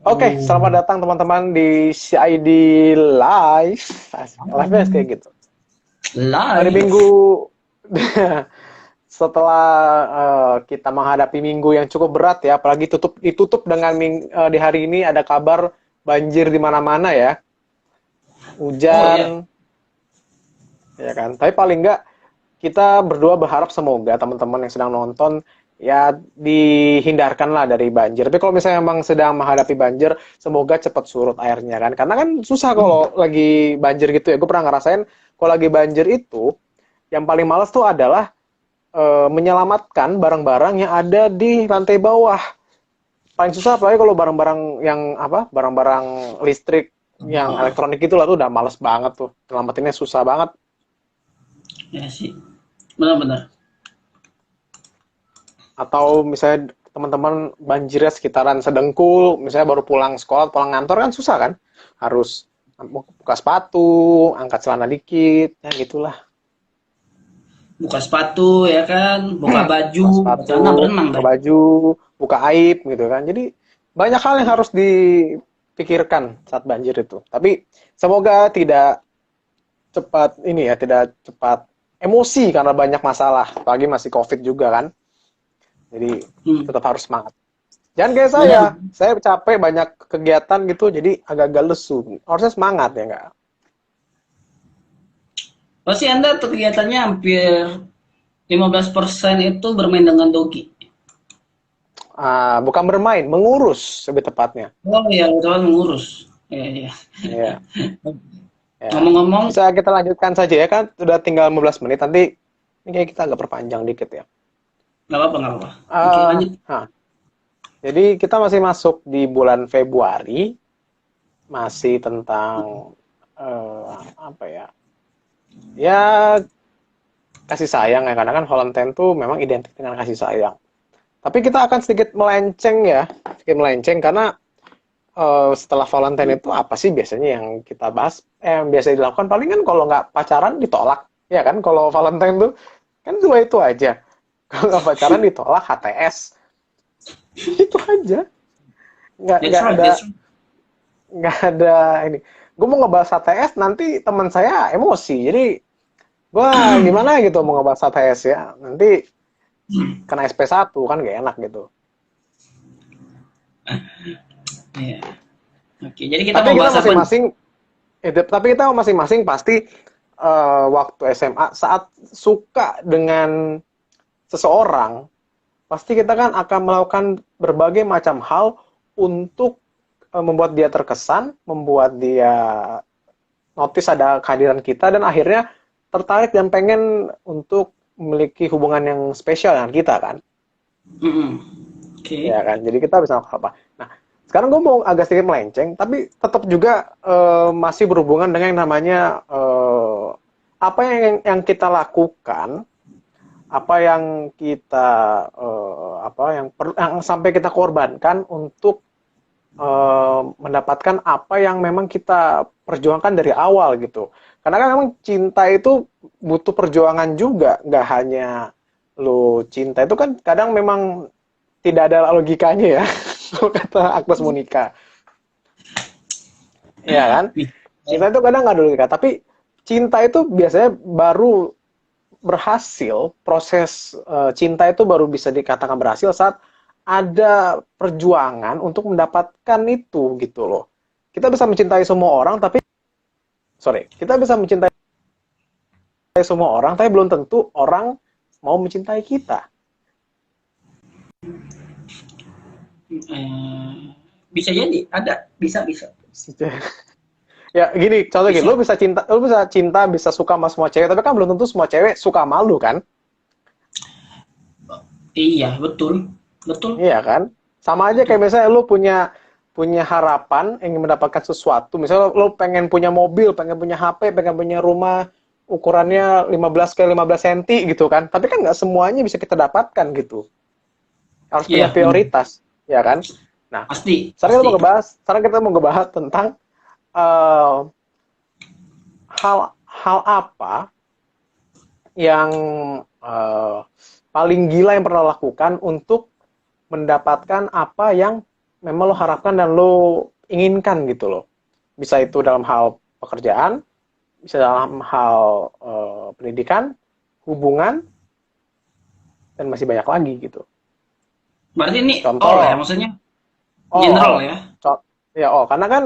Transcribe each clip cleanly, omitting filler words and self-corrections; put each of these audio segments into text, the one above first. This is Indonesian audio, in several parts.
Oke, selamat datang teman-teman di CID Live. Live kayak gitu. Hari Live. Minggu setelah kita menghadapi minggu yang cukup berat ya, apalagi ditutup dengan di hari ini ada kabar banjir di mana-mana ya, Oh iya. hujan, ya kan. Tapi paling enggak kita berdua berharap semoga teman-teman yang sedang nonton ya dihindarkanlah dari banjir. Tapi kalau misalnya memang sedang menghadapi banjir, semoga cepat surut airnya kan. Karena kan susah kalau lagi banjir gitu ya. Gue pernah ngerasain kalau lagi banjir itu, yang paling males tuh adalah menyelamatkan barang-barang yang ada di lantai bawah. Paling susah apalagi kalau barang-barang yang apa? Barang-barang listrik yang Oh, elektronik itu lah tuh udah males banget tuh. Nyelamatinnya susah banget. ya sih. Benar-benar. Atau misalnya teman-teman banjirnya sekitaran Sedengkul, misalnya baru pulang sekolah, pulang kantor kan susah kan? Harus buka sepatu, angkat celana dikit, ya gitulah. Buka sepatu ya kan, buka Buka baju, celana sepatu, berenang buka tadi. baju, buka aib gitu kan. Jadi banyak hal yang harus dipikirkan saat banjir itu. Tapi semoga tidak cepat ini ya, tidak cepat emosi karena banyak masalah. Apalagi masih COVID juga kan. Jadi Hmm. tetap harus semangat. Jangan kayak Benar. saya capek banyak kegiatan gitu, jadi agak-agak lesu. Harusnya semangat ya nggak? Pasti Anda kegiatannya hampir 15% itu bermain dengan dogi. Bukan bermain, mengurus lebih tepatnya. Oh iya, betul mengurus. Iya, iya. Ya, ya. Ngomong-ngomong, Bisa kita lanjutkan saja ya kan? Sudah tinggal 15 menit. Nanti ini kayak kita agak perpanjang dikit ya. nggak apa-apa, nggak apa-apa. Oke, Ah, lanjut. nah, jadi kita masih masuk di bulan Februari, masih tentang apa ya? Ya kasih sayang ya, karena kan Valentine tuh memang identik dengan kasih sayang. Tapi kita akan sedikit melenceng ya, sedikit melenceng karena setelah Valentine itu apa sih biasanya yang kita bahas? Yang biasa dilakukan paling kan kalau nggak pacaran ditolak, ya kan? Kalau Valentine tuh kan cuma itu aja. Kalau nggak pacaran ditolak HTS, itu aja. Nggak That's nggak right, ada that's right. nggak ada ini. Gue mau ngebahas HTS nanti teman saya emosi, jadi gue gimana gitu mau ngebahas HTS ya? Nanti kena SP1 kan gak enak gitu. Iya. Oke, jadi kita Tapi mau kita bahas apa nih? masing-masing tapi kita masing-masing pasti waktu SMA saat suka dengan seseorang, pasti kita kan akan melakukan berbagai macam hal untuk membuat dia terkesan, membuat dia notice ada kehadiran kita dan akhirnya tertarik dan pengen untuk memiliki hubungan yang spesial dengan kita kan. Mm-mm. Oke. Ya kan, jadi kita bisa melakukan apa. Nah, sekarang gue mau agak sedikit melenceng, tapi tetap juga masih berhubungan dengan yang namanya apa yang kita lakukan, apa yang kita yang sampai kita korbankan untuk mendapatkan apa yang memang kita perjuangkan dari awal gitu. Karena kan memang cinta itu butuh perjuangan juga, nggak hanya lo cinta itu kan kadang memang tidak ada logikanya ya. Kalau kata Agnes Monica, ya kan? Cinta itu kadang nggak ada logika, tapi cinta itu biasanya baru berhasil, proses cinta itu baru bisa dikatakan berhasil saat ada perjuangan untuk mendapatkan itu gitu loh. Kita bisa mencintai semua orang, tapi kita bisa mencintai semua orang, tapi belum tentu orang mau mencintai kita. Eh, bisa jadi, ada, bisa, bisa, Ya gini, contoh gini, bisa. lu bisa cinta, bisa suka sama semua cewek, tapi kan belum tentu semua cewek suka sama lu kan? Iya, betul, betul. Iya kan? Sama aja kayak misalnya lu punya punya harapan ingin mendapatkan sesuatu. Misalnya lu pengen punya mobil, pengen punya HP, pengen punya rumah ukurannya 15 kali 15 cm gitu kan. Tapi kan nggak semuanya bisa kita dapatkan gitu. Harus punya Iya, benar. prioritas, ya kan? Nah, Pasti, sekarang pasti. kita mau ngebahas tentang eh, hal apa yang paling gila yang pernah lakukan untuk mendapatkan apa yang memang lo harapkan dan lo inginkan gitu loh. Bisa itu dalam hal pekerjaan, bisa dalam hal pendidikan, hubungan, dan masih banyak lagi gitu. Berarti ini all ya, Contoh, maksudnya general oh, ya. ya karena kan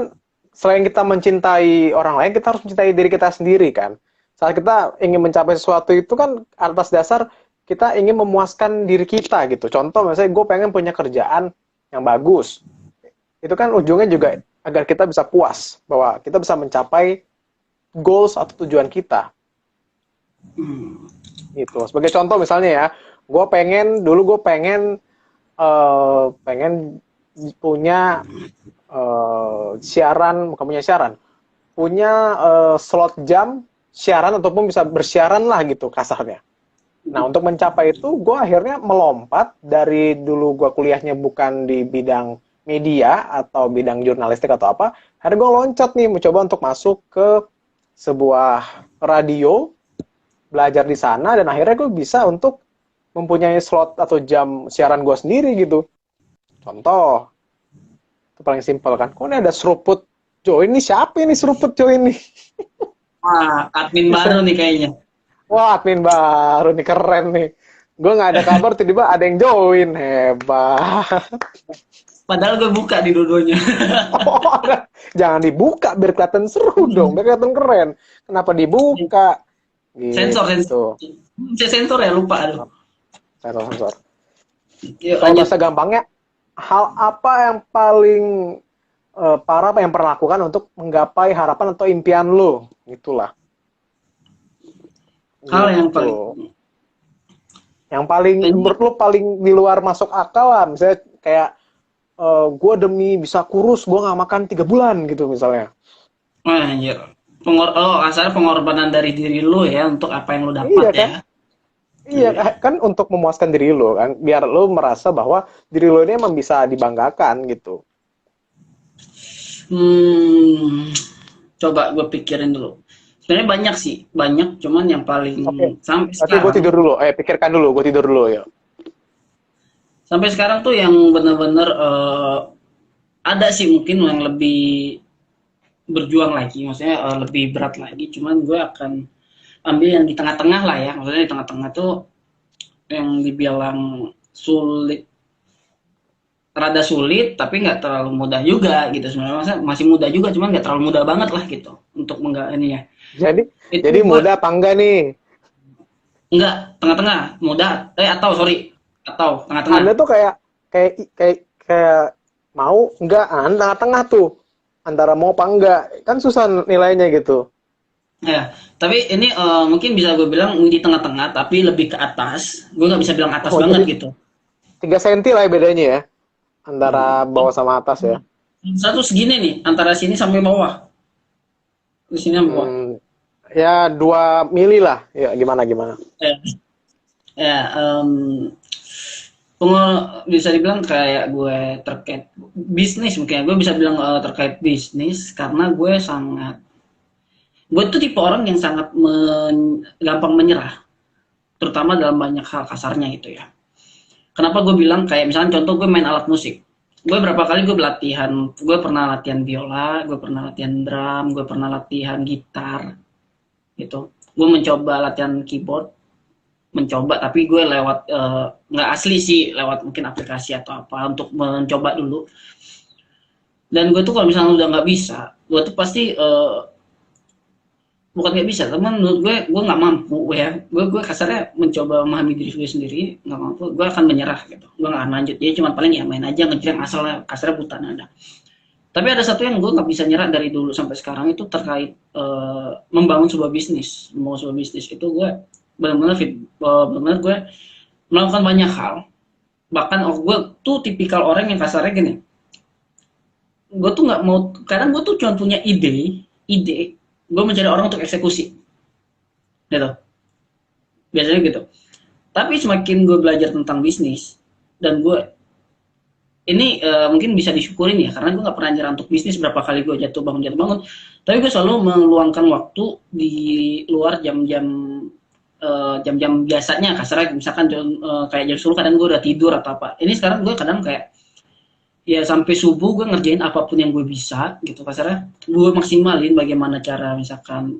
selain kita mencintai orang lain, kita harus mencintai diri kita sendiri kan. Saat kita ingin mencapai sesuatu itu kan atas dasar kita ingin memuaskan diri kita gitu. Contoh misalnya gue pengen punya kerjaan yang bagus. Itu kan ujungnya juga agar kita bisa puas bahwa kita bisa mencapai goals atau tujuan kita. Hmm. Gitu. Sebagai contoh misalnya ya, gue pengen pengen punya siaran, bukan punya siaran, punya slot jam siaran ataupun bisa bersiaran lah gitu kasarnya. Nah, untuk mencapai itu, gue akhirnya melompat dari dulu gue kuliahnya bukan di bidang media atau bidang jurnalistik atau apa, akhirnya gue loncat nih, mencoba untuk masuk ke sebuah radio, belajar di sana, dan akhirnya gue bisa untuk mempunyai slot atau jam siaran gue sendiri gitu. Contoh, itu paling simpel kan. Kok ini ada seruput join nih, siapa ini seruput join nih? Wah, admin baru nih kayaknya. Wah, admin baru nih, keren nih. Gue nggak ada kabar, tiba-tiba ada yang join. Hebat. Padahal gue buka di dua-duanya. Oh, jangan dibuka, biar kelihatan seru dong, biar kelihatan keren. Kenapa dibuka? Sensor, Gitu. sensor. Saya sensor ya, lupa. Aduh. Sensor. Yuk, Kalau lanjut. bahasa gampangnya, hal apa yang paling parah apa yang pernah lakukan untuk menggapai harapan atau impian lo? Itulah. Hal yang Gitu. paling Yang paling menurut lo paling di luar masuk akal lah, misalnya kayak gue demi bisa kurus gue nggak makan 3 bulan gitu misalnya. anjir. Kasar pengorbanan dari diri lu ya untuk apa yang lu dapat Iya ya. kan? Iya kan untuk memuaskan diri lo kan, biar lo merasa bahwa diri lo ini emang bisa dibanggakan gitu. Hmm, coba gue pikirin dulu. Sebenarnya banyak sih, banyak. Cuman yang paling Oke, sampai berarti gue sekarang, tidur dulu. Pikirkan dulu, gue tidur dulu ya. sampai sekarang tuh yang benar-benar ada sih mungkin yang lebih berjuang lagi, maksudnya lebih berat lagi. Cuman gue akan ambil yang di tengah-tengah lah ya. Maksudnya di tengah-tengah tuh yang dibilang sulit, rada sulit tapi nggak terlalu mudah juga gitu sebenarnya. Masa masih mudah juga cuman nggak terlalu mudah banget lah gitu untuk ini ya. Jadi Itu jadi gue mudah apa enggak nih? nggak tengah-tengah, mudah atau sorry, atau tengah-tengah. Anda tuh kayak mau enggak, tengah-tengah tuh antara mau apa enggak, kan susah nilainya gitu. Ya, tapi ini mungkin bisa gue bilang di tengah-tengah tapi lebih ke atas. Gue nggak bisa bilang atas Oh, banget jadi gitu. 3 senti lah ya bedanya ya antara bawah sama atas ya. Satu segini nih antara sini sampai bawah. Di sini sampai bawah. Ya 2 mili lah. Ya gimana gimana. Ya, ya bisa dibilang kayak gue terkait bisnis mungkin ya. Gue bisa bilang terkait bisnis karena gue tuh tipe orang yang sangat gampang menyerah, terutama dalam banyak hal kasarnya gitu ya. Kenapa gue bilang kayak misalnya contoh gue main alat musik, gue berapa kali gue pernah latihan biola, gue pernah latihan drum, gue pernah latihan gitar gitu. Gue mencoba latihan keyboard, tapi gue lewat nggak asli sih, lewat mungkin aplikasi atau apa untuk mencoba dulu. Dan gue tuh kalau misalnya udah nggak bisa, gue tuh pasti bukan nggak bisa, teman menurut gue nggak mampu ya. Gue kasarnya mencoba memahami diri gue sendiri, nggak mampu, gue akan menyerah gitu. Gue nggak akan lanjut, jadi cuma paling ya main aja ngejreng asalnya kasarnya buta nada. Tapi ada satu yang gue nggak bisa nyerah dari dulu sampai sekarang itu terkait membangun sebuah bisnis. Itu gue benar-benar gue melakukan banyak hal. Bahkan gue tuh tipikal orang yang kasarnya gini. Gue tuh nggak mau, kadang gue tuh cuma punya ide, gue mencari orang untuk eksekusi, gitu. Biasanya gitu. Tapi semakin gue belajar tentang bisnis dan gue ini mungkin bisa disyukurin ya, karena gue nggak pernah nyerah untuk bisnis. Berapa kali gue jatuh bangun, tapi gue selalu meluangkan waktu di luar jam-jam biasanya. Kasarnya misalkan kayak jam 10 kadang gue udah tidur atau apa. Ini sekarang gue kadang kayak ya sampai subuh gue ngerjain apapun yang gue bisa gitu kasarnya, gue maksimalin bagaimana cara misalkan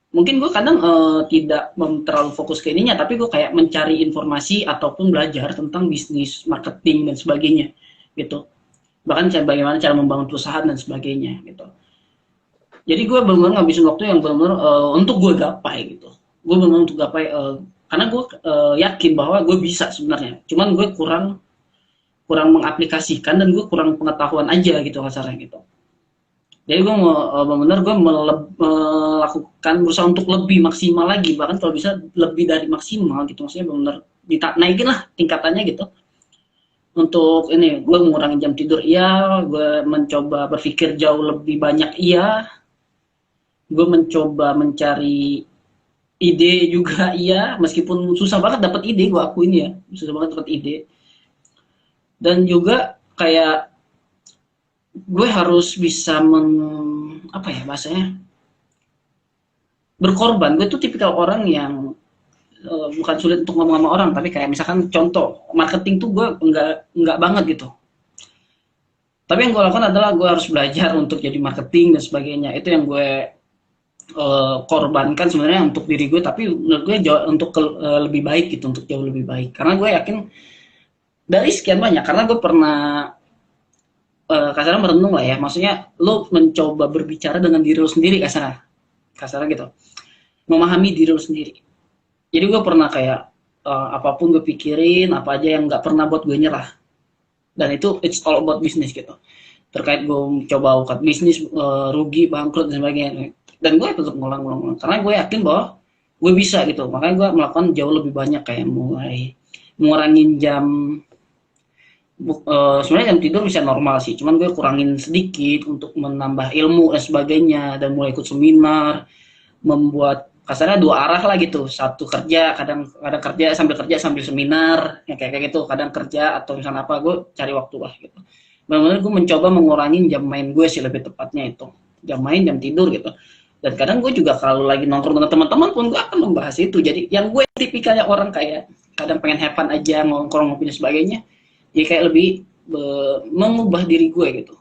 mungkin gue kadang tidak terlalu fokus ke ininya, tapi gue kayak mencari informasi ataupun belajar tentang bisnis marketing dan sebagainya gitu, bahkan bagaimana cara membangun perusahaan dan sebagainya gitu. Jadi gue benar-benar ngabisin waktu yang benar-benar untuk gue gapai gitu, gue benar-benar untuk gapai karena gue yakin bahwa gue bisa sebenarnya, cuman gue kurang kurang mengaplikasikan dan gue kurang pengetahuan aja gitu kasarnya gitu. Jadi gue mau benar gue melakukan berusaha untuk lebih maksimal lagi, bahkan kalau bisa lebih dari maksimal gitu, maksudnya benar naikin lah tingkatannya gitu. Untuk ini gue mengurangi jam tidur, iya, gue mencoba berpikir jauh lebih banyak, iya, gue mencoba mencari ide juga, iya, meskipun susah banget dapat ide, gue akuin ya, susah banget dapat ide. Dan juga kayak gue harus bisa apa ya bahasanya, berkorban. Gue tuh tipikal orang yang bukan sulit untuk ngomong sama orang, tapi kayak misalkan contoh marketing tuh gue enggak banget gitu. Tapi yang gue lakukan adalah gue harus belajar untuk jadi marketing dan sebagainya. Itu yang gue korbankan sebenarnya untuk diri gue, tapi menurut gue jauh untuk lebih baik gitu, untuk jauh lebih baik. Karena gue yakin dari sekian banyak, karena gue pernah kasarnya merenung lah ya, maksudnya lo mencoba berbicara dengan diri lo sendiri, kasarnya gitu, memahami diri lo sendiri. Jadi gue pernah kayak apapun gue pikirin, apa aja yang nggak pernah buat gue nyerah, dan itu it's all about business gitu, terkait gue coba buka bisnis rugi, bangkrut dan sebagainya, dan gue tetap ngulang karena gue yakin bahwa gue bisa gitu. Makanya gue melakukan jauh lebih banyak, kayak mulai ngurangin jam sebenarnya jam tidur bisa normal sih, cuman gue kurangin sedikit untuk menambah ilmu dan sebagainya, dan mulai ikut seminar, membuat kasarnya dua arah lah gitu, satu kerja, kadang kadang kerja sambil seminar, yang kayak gitu, kadang kerja atau misalnya apa, gue cari waktu lah gitu. Benar-benar gue mencoba mengurangi jam main gue sih, lebih tepatnya itu jam main, jam tidur gitu. Dan kadang gue juga kalau lagi nongkrong dengan teman-teman pun gue akan membahas itu. Jadi yang gue tipikalnya orang kayak kadang pengen have fun aja, nongkrong ngopi dan sebagainya, ya kayak lebih mengubah diri gue gitu.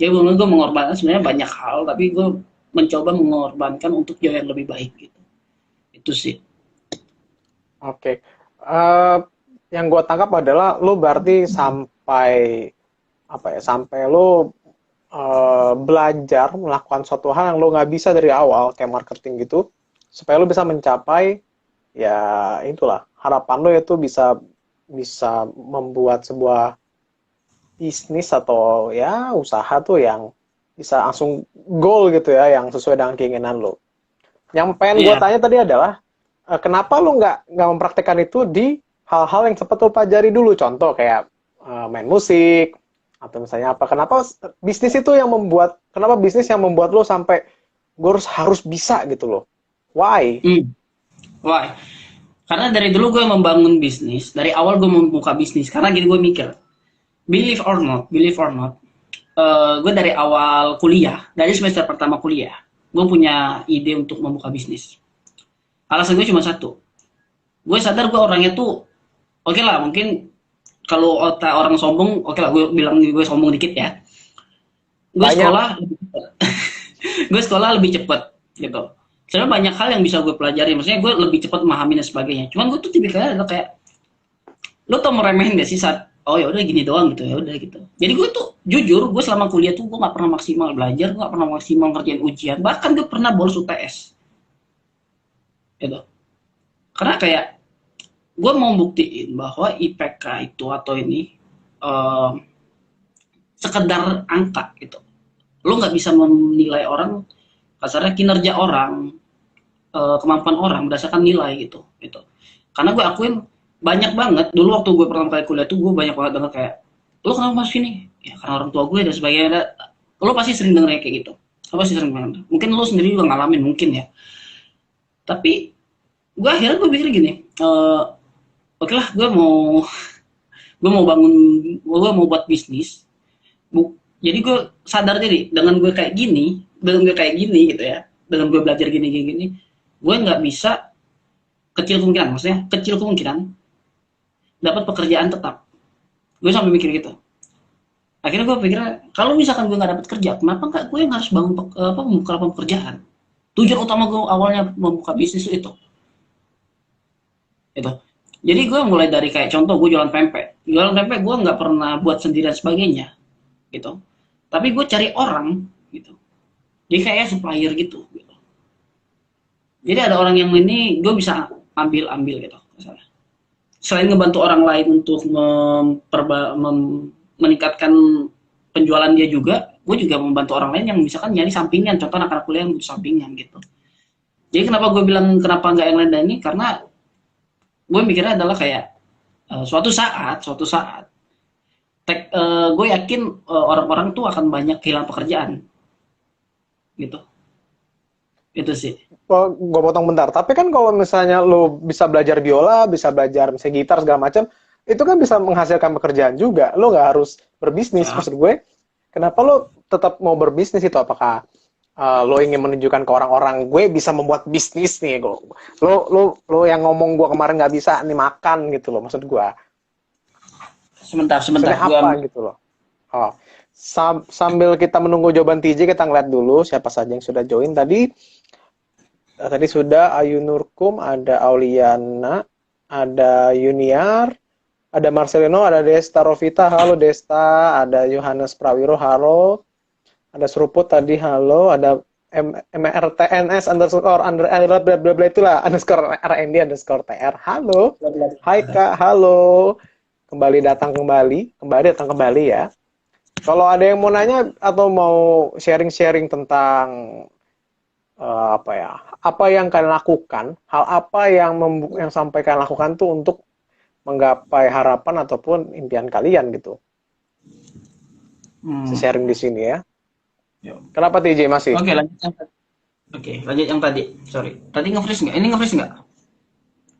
Jadi benar gue mengorbankan sebenarnya banyak hal, tapi gue mencoba mengorbankan untuk jauh yang lebih baik gitu. Itu sih. Oke. Yang gue tangkap adalah lo berarti sampai apa ya? Sampai lo belajar melakukan suatu hal yang lo nggak bisa dari awal, kayak marketing gitu, supaya lo bisa mencapai ya itulah harapan lo, itu bisa bisa membuat sebuah bisnis atau ya usaha tuh yang bisa langsung goal gitu ya, yang sesuai dengan keinginan lo. Yang pengen gue Iya. tanya tadi adalah kenapa lo nggak mempraktekkan itu di hal-hal yang sempat lo pelajari dulu, contoh kayak main musik atau misalnya apa? Kenapa bisnis itu yang membuat, kenapa bisnis yang membuat lo sampai gue harus bisa gitu loh? Why? Why? Karena dari dulu gue membangun bisnis, dari awal gue membuka bisnis. Karena gini, gue mikir, believe or not, gue dari awal kuliah, dari semester pertama kuliah, gue punya ide untuk membuka bisnis. Alasan gue cuma satu, gue sadar gue orangnya tuh, oke lah, mungkin kalau otak orang sombong, oke lah, gue bilang gue sombong dikit ya. Gue Banyak. sekolah, gue sekolah lebih cepet gitu. Sebenarnya banyak hal yang bisa gue pelajari, maksudnya gue lebih cepat memahami dan sebagainya. Cuman gue tuh tipikalnya adalah kayak, lo tau meremehin gak sih saat, oh ya udah gini doang gitu, ya udah gitu. Jadi gue tuh jujur, gue selama kuliah tuh gue nggak pernah maksimal belajar, gue nggak pernah maksimal ngerjain ujian, bahkan gue pernah bolos UTS gitu. Karena kayak gue mau buktiin bahwa IPK itu atau ini eh, sekedar angka gitu. Lo nggak bisa menilai orang, kasarnya kinerja orang, kemampuan orang berdasarkan nilai gitu gitu. Karena gue akuin banyak banget dulu waktu gue pertama kali kuliah tuh, gue banyak banget denger kayak, lo kenapa masuk sini, ya karena orang tua gue dan sebagainya. Lo pasti sering denger kayak gitu, lo pasti sering banget, mungkin lo sendiri juga ngalamin mungkin ya. Tapi gue akhirnya gue pikir gini, oke lah, gue mau buat bisnis. Jadi gue sadar diri, dengan gue kayak gini gitu ya, dengan gue belajar gini, gue nggak bisa, kecil kemungkinan dapat pekerjaan tetap. Gue sampai mikir gitu. Akhirnya gue pikir, kalau misalkan gue nggak dapat kerja, kenapa nggak gue yang harus bangun membuka lapangan pekerjaan? Tujuan utama gue awalnya membuka bisnis itu. Gitu. Jadi gue mulai dari kayak contoh gue jualan pempek. Jualan pempek gue nggak pernah buat sendiri dan sebagainya, gitu. Tapi gue cari orang, gitu. Jadi kayak supplier gitu. Jadi ada orang yang ini gue bisa ambil gitu. Misalnya. Selain ngebantu orang lain untuk meningkatkan penjualan dia juga, gue juga membantu orang lain yang misalkan nyari sampingan. Contoh anak-anak kuliah yang butuh sampingan gitu. Jadi kenapa gue bilang kenapa nggak yang lain dan ini? Karena gue mikirnya adalah kayak suatu saat gue yakin orang-orang tuh akan banyak kehilangan pekerjaan gitu. Itu sih. Gue potong bentar. Tapi kan kalau misalnya lo bisa belajar biola, bisa belajar misalnya gitar segala macam, itu kan bisa menghasilkan pekerjaan juga. Lo nggak harus berbisnis. Maksud gue, kenapa lo tetap mau berbisnis itu? Apakah lo ingin menunjukkan ke orang-orang gue bisa membuat bisnis nih? Lo yang ngomong gue kemarin nggak bisa nih makan gitu loh. Maksud gue. Sebentar. Maksudnya apa gitu loh? Oh. Sambil kita menunggu jawaban TJ, kita ngeliat dulu siapa saja yang sudah join tadi. Tadi sudah Ayu Nurkum, ada Auliana, ada Yuniar, ada Marcelino, ada Desta Rovita, halo Desta, ada Yohanes Prawiro, halo, ada Seruput tadi, halo, ada MRTNS underscore bla bla bla itulah underscore RND underscore TR, halo, hai Kak, halo, kembali datang kembali ya. Kalau ada yang mau nanya atau mau sharing-sharing tentang apa yang kalian lakukan, hal apa yang sampai kalian lakukan tuh untuk menggapai harapan ataupun impian kalian gitu. Sharing di sini ya. Kenapa TJ masih? Oke, lanjut yang tadi. Sorry. Tadi nge-freeze nggak? Ini nge-freeze nggak?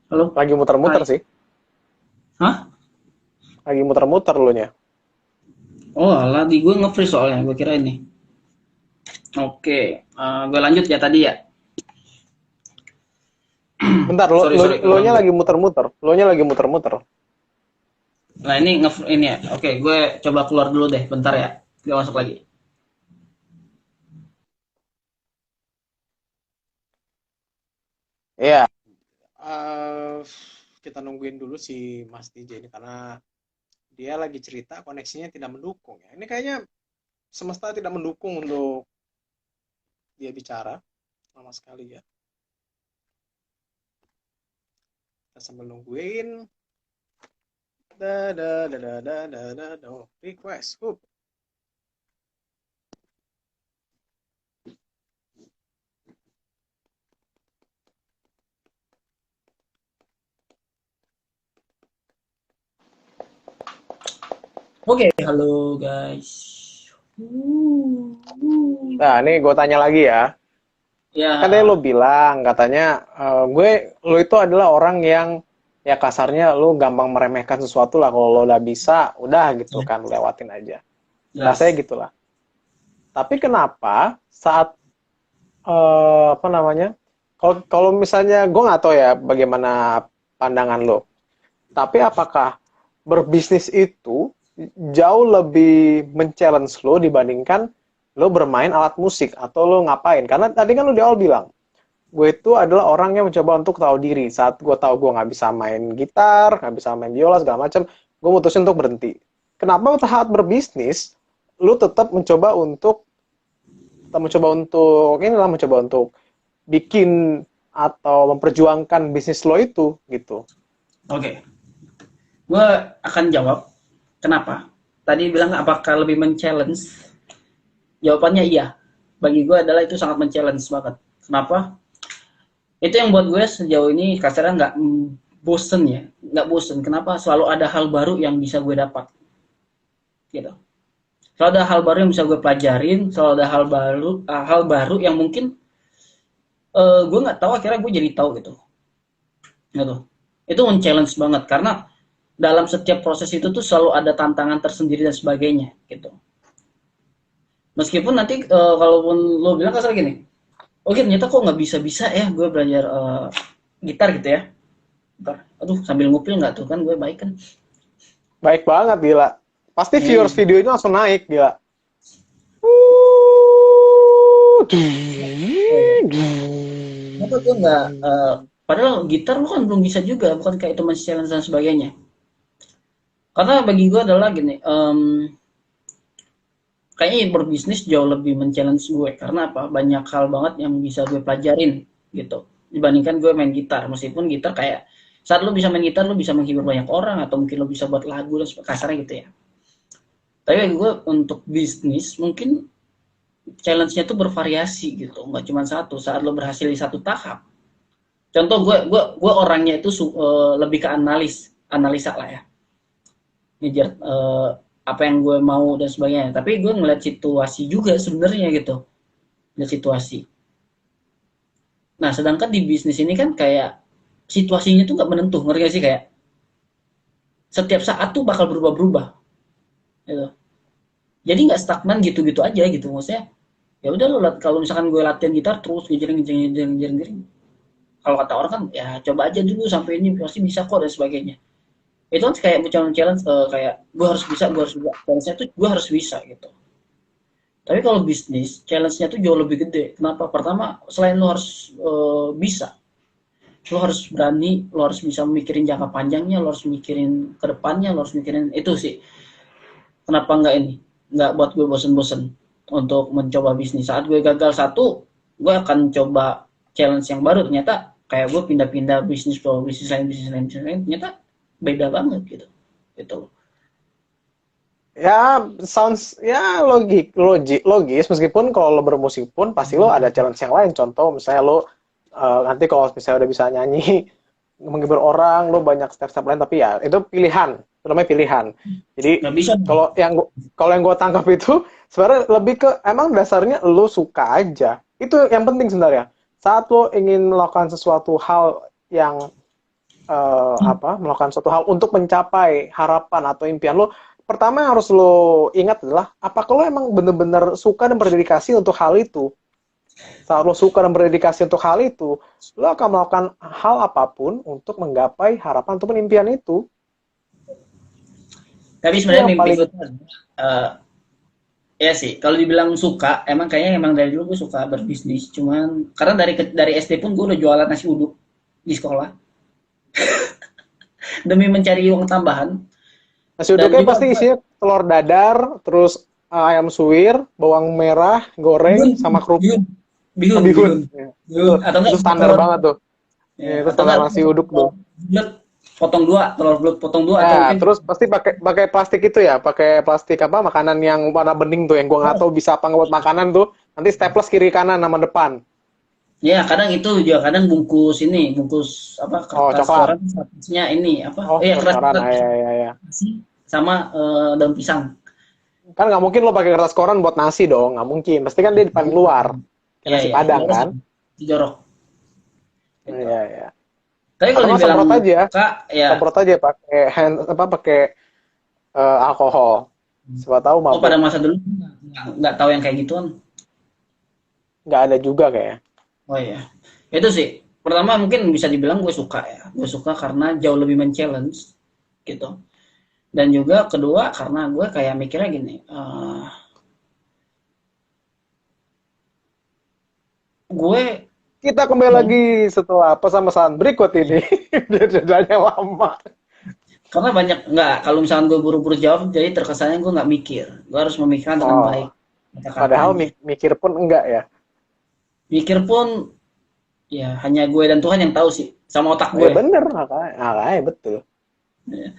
Halo? Lagi muter-muter sih. Hah? Lagi muter-muter lu nya. Oh, alah, di gue nge-freeze soalnya. Gue kira ini. Oke. Gue lanjut ya tadi ya. Bentar, lo nya lagi muter-muter. Lo nya lagi muter-muter. Nah, ini ya. Oke, gue coba keluar dulu deh. Bentar ya. Gue masuk lagi. Iya. Kita nungguin dulu si Mas TJ ini karena dia lagi cerita koneksinya tidak mendukung ya. Ini kayaknya semesta tidak mendukung untuk dia bicara sama sekali ya. Kita sambil nungguin. Request. Oke, halo guys. Nah, ini gue tanya lagi ya. Ya. Kan lo bilang katanya lo itu adalah orang yang ya kasarnya lo gampang meremehkan sesuatu lah, kalau lo udah bisa udah gitu kan lewatin aja. Rasanya gitulah. Tapi kenapa saat kalau misalnya gue nggak tahu ya bagaimana pandangan lo. Tapi apakah berbisnis itu jauh lebih men-challenge lo dibandingkan lo bermain alat musik atau lo ngapain? Karena tadi kan lo di awal bilang, gue itu adalah orang yang mencoba untuk tahu diri. Saat gue tahu gue nggak bisa main gitar, nggak bisa main biola segala macam, gue mutusin untuk berhenti. Kenapa saat berbisnis lo tetap mencoba untuk bikin atau memperjuangkan bisnis lo itu gitu? Oke. Gue akan jawab kenapa. Tadi bilang apakah lebih men-challenge? Jawabannya iya. Bagi gue adalah itu sangat men-challenge banget. Kenapa? Itu yang buat gue sejauh ini kasarnya nggak bosen ya. Nggak bosen. Kenapa? Selalu ada hal baru yang bisa gue dapat. Gitu. Selalu ada hal baru yang bisa gue pelajarin. Selalu ada hal baru yang mungkin gue nggak tahu, akhirnya gue jadi tahu gitu. Itu men-challenge banget karena dalam setiap proses itu tuh selalu ada tantangan tersendiri dan sebagainya gitu. Meskipun nanti kalaupun lo bilang kasar gini, oke ternyata kok nggak bisa ya gue belajar gitar gitu ya. Bentar, aduh sambil ngupil nggak tuh kan gue baik kan? Baik banget gila. pasti viewers video itu langsung naik gila. Kenapa gue nggak padahal gitar lu kan belum bisa juga, bukan kayak teman challenge dan sebagainya. Karena bagi gue adalah gini, kayaknya berbisnis jauh lebih men-challenge gue. Karena apa? Banyak hal banget yang bisa gue pelajarin gitu. Dibandingkan gue main gitar. Meskipun gitar kayak, saat lu bisa main gitar, lu bisa menghibur banyak orang, atau mungkin lu bisa buat lagu, dan kasarnya gitu ya. Tapi bagi gue untuk bisnis, mungkin challenge-nya tuh bervariasi gitu. Nggak cuma satu. Saat lu berhasil di satu tahap. Contoh gue orangnya itu lebih ke analisa lah ya. Ngejar apa yang gue mau dan sebagainya. Tapi gue ngeliat situasi juga sebenarnya gitu. Ngeliat situasi. Nah, sedangkan di bisnis ini kan kayak situasinya tuh nggak menentu, ngerti gak sih, kayak setiap saat tuh bakal berubah-berubah. Gitu. Jadi nggak stagnan gitu-gitu aja gitu. Maksudnya ya udah lo kalau misalkan gue latihan gitar terus ngejering. Kalau kata orang kan ya coba aja dulu sampai ini pasti bisa kok dan sebagainya. Itu kan kayak challenge kayak gue harus bisa. Challenge-nya tuh gue harus bisa gitu. Tapi kalau bisnis, challenge-nya tuh jauh lebih gede. Kenapa? Pertama, selain lo harus bisa, lo harus berani, lo harus bisa mikirin jangka panjangnya, lo harus mikirin ke depannya, lo harus mikirin itu sih. Kenapa enggak ini? Enggak buat gue bosen-bosen untuk mencoba bisnis. Saat gue gagal satu, gue akan coba challenge yang baru. Ternyata kayak gue pindah-pindah bisnis lain, ternyata beda banget gitu. Gitu. Ya, sounds ya logis meskipun kalau lo bermusik pun pasti lo ada challenge yang lain. Contoh misalnya lo nanti kalau misalnya udah bisa nyanyi menghibur orang, lo banyak step-step lain, tapi ya itu pilihan, itu namanya pilihan. Jadi kalau yang gue tangkap itu sebenarnya lebih ke emang dasarnya lo suka aja. Itu yang penting sebenarnya. Saat lo ingin melakukan sesuatu hal yang melakukan suatu hal untuk mencapai harapan atau impian lo, pertama yang harus lo ingat adalah apakah lo emang bener-bener suka dan berdedikasi untuk hal itu. Saat lo suka dan berdedikasi untuk hal itu, lo akan melakukan hal apapun untuk menggapai harapan ataupun impian itu. Tapi sebenarnya mimpi gue ya sih, kalau dibilang suka, emang dari dulu gue suka berbisnis. Cuman karena dari SD pun gue udah jualan nasi uduk di sekolah demi mencari uang tambahan. Nasi uduknya pasti isinya telur dadar, terus ayam suwir, bawang merah, goreng, sama kerupuk. Bihun. Atau enggak, itu standar banget tuh. Ya, itu standar nasi uduk tuh. Potong dua, telur bulat potong dua. Ya, terus pasti pakai plastik itu ya, pakai plastik apa makanan yang warna bening tuh, yang gua nggak tahu bisa apa buat makanan tuh. Nanti staples kiri kanan sama depan. Ya, kadang itu juga kadang bungkus apa kertas koran, kertasnya ini apa? Kertas ya. Sama daun pisang. Kan nggak mungkin lo pakai kertas koran buat nasi dong, nggak mungkin. Pasti kan dia di depan luar. Nasi Padang kan. Jorok. Iya. Tapi kalau dibilang semprot aja, semprot aja pakai alkohol. Siapa tahu mau. Pada masa dulu nggak tahu yang kayak gituan. Nggak ada juga kayak. Oh iya, itu sih. Pertama mungkin bisa dibilang gue suka ya. Gue suka karena jauh lebih men-challenge gitu. Dan juga kedua karena gue kayak mikirnya gini. Kita kembali lagi setelah pesan-pesan berikut ini. Jadinya lama. Karena kalau misalkan gue buru-buru jawab, jadi terkesannya gue nggak mikir. Gue harus memikirkan dengan baik. Padahal mikir pun enggak ya. Mikir pun ya hanya gue dan Tuhan yang tahu sih, sama otak gue. Ya bener, makanya betul. Ya.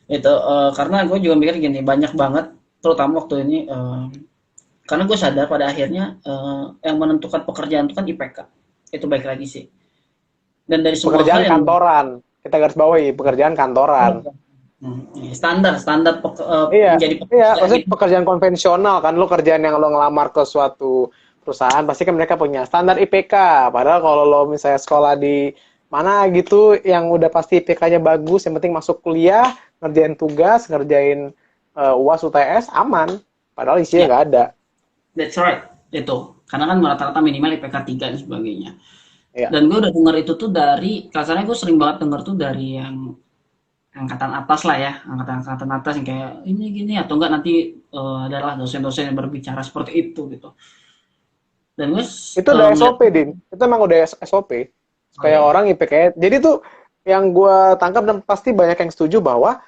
Itu karena gue juga mikir gini, banyak banget terutama waktu ini karena gue sadar pada akhirnya yang menentukan pekerjaan itu kan IPK. Itu baik lagi sih. Dan dari semua pekerjaan hal kantoran, kita garis bawahi pekerjaan kantoran. Standar menjadi maksudnya pekerjaan konvensional kan, lo kerjaan yang lo ngelamar ke suatu perusahaan pasti kan mereka punya standar IPK. Padahal kalau lo misalnya sekolah di mana gitu yang udah pasti IPK-nya bagus, yang penting masuk kuliah, ngerjain tugas, ngerjain UAS UTS aman. Padahal isinya nggak ada. That's right, itu. Karena kan rata-rata minimal IPK 3 dan sebagainya. Dan gue udah denger itu tuh dari, kasarnya gue sering banget denger tuh dari yang angkatan atas lah ya, angkatan atas yang kayak ini gini, atau enggak nanti adalah dosen-dosen yang berbicara seperti itu gitu. Dan gue Itu udah ngeliat, SOP, Din. Itu emang udah SOP. oh Supaya ya, orang IPK. Jadi tuh yang gue tangkap dan pasti banyak yang setuju bahwa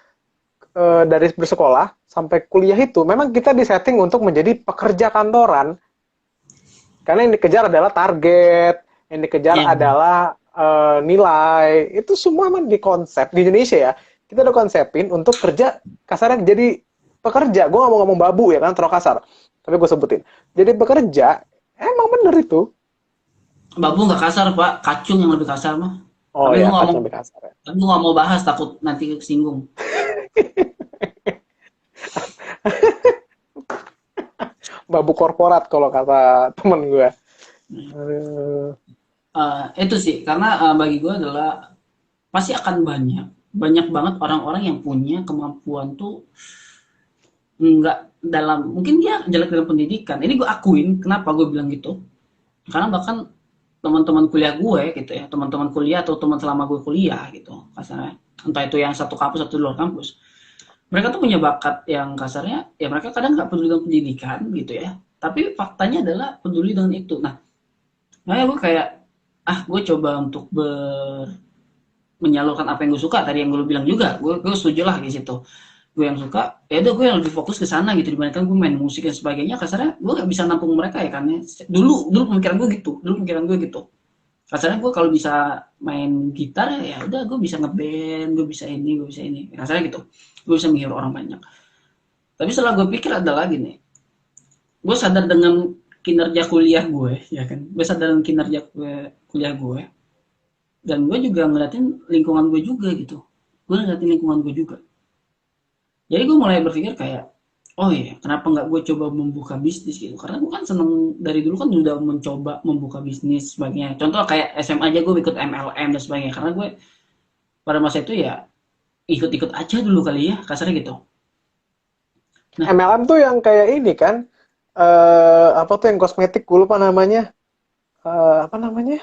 dari bersekolah sampai kuliah itu memang kita disetting untuk menjadi pekerja kantoran. Karena yang dikejar adalah target, yang dikejar ya, adalah nilai. Itu semua memang dikonsep di Indonesia ya. Kita udah konsepin untuk kerja kasarnya jadi pekerja. Gue nggak mau ngomong babu ya kan terlalu kasar. Tapi gue sebutin. Jadi pekerja emang bener itu. babu nggak kasar pak, kacung yang lebih kasar mah. Oh Tapi gue ya, nggak mau, kacang lebih kasar ya. tapi gue nggak mau bahas takut nanti kesinggung. Babu korporat kalau kata temen gue. Itu sih, karena bagi gue adalah pasti akan banyak banget orang-orang yang punya kemampuan tuh nggak dalam, mungkin dia jelek dalam pendidikan. Ini gue akuin, kenapa gue bilang gitu? Karena bahkan teman-teman kuliah gue gitu ya, teman-teman kuliah atau teman selama gue kuliah gitu, kasarnya, entah itu yang satu kampus atau di luar kampus, mereka tuh punya bakat yang kasarnya, ya mereka kadang nggak peduli dengan pendidikan gitu ya, tapi faktanya adalah peduli dengan itu. Nah, makanya gue kayak, gue coba untuk menyalurkan apa yang gue suka, tadi yang gue bilang juga, gue setuju lah di situ. Gue yang suka, ya udah gue yang lebih fokus ke sana gitu, dibandingkan gue main musik dan sebagainya. Kasarnya gue nggak bisa nampung mereka ya kan ya. Dulu pemikiran gue gitu. Kasarnya gue kalau bisa main gitar ya udah gue bisa ngeband, gue bisa ini. Kasarnya gitu. Gue bisa menghibur orang banyak. Tapi setelah gue pikir ada lagi nih. Gue sadar dengan kinerja kuliah gue, ya kan. Gue sadar dengan kinerja kuliah gue. Dan gue juga ngeliatin lingkungan gue juga gitu. Gue ngeliatin lingkungan gue juga. Jadi gue mulai berpikir kayak, oh iya, kenapa nggak gue coba membuka bisnis gitu? Karena gue kan seneng dari dulu kan udah mencoba membuka bisnis sebagainya. Contoh kayak SMA aja gue ikut MLM dan sebagainya. Karena gue pada masa itu ya ikut-ikut aja dulu kali ya, kasarnya gitu. Nah, MLM tuh yang kayak ini kan, apa tuh yang kosmetik, gue lupa namanya. Apa namanya?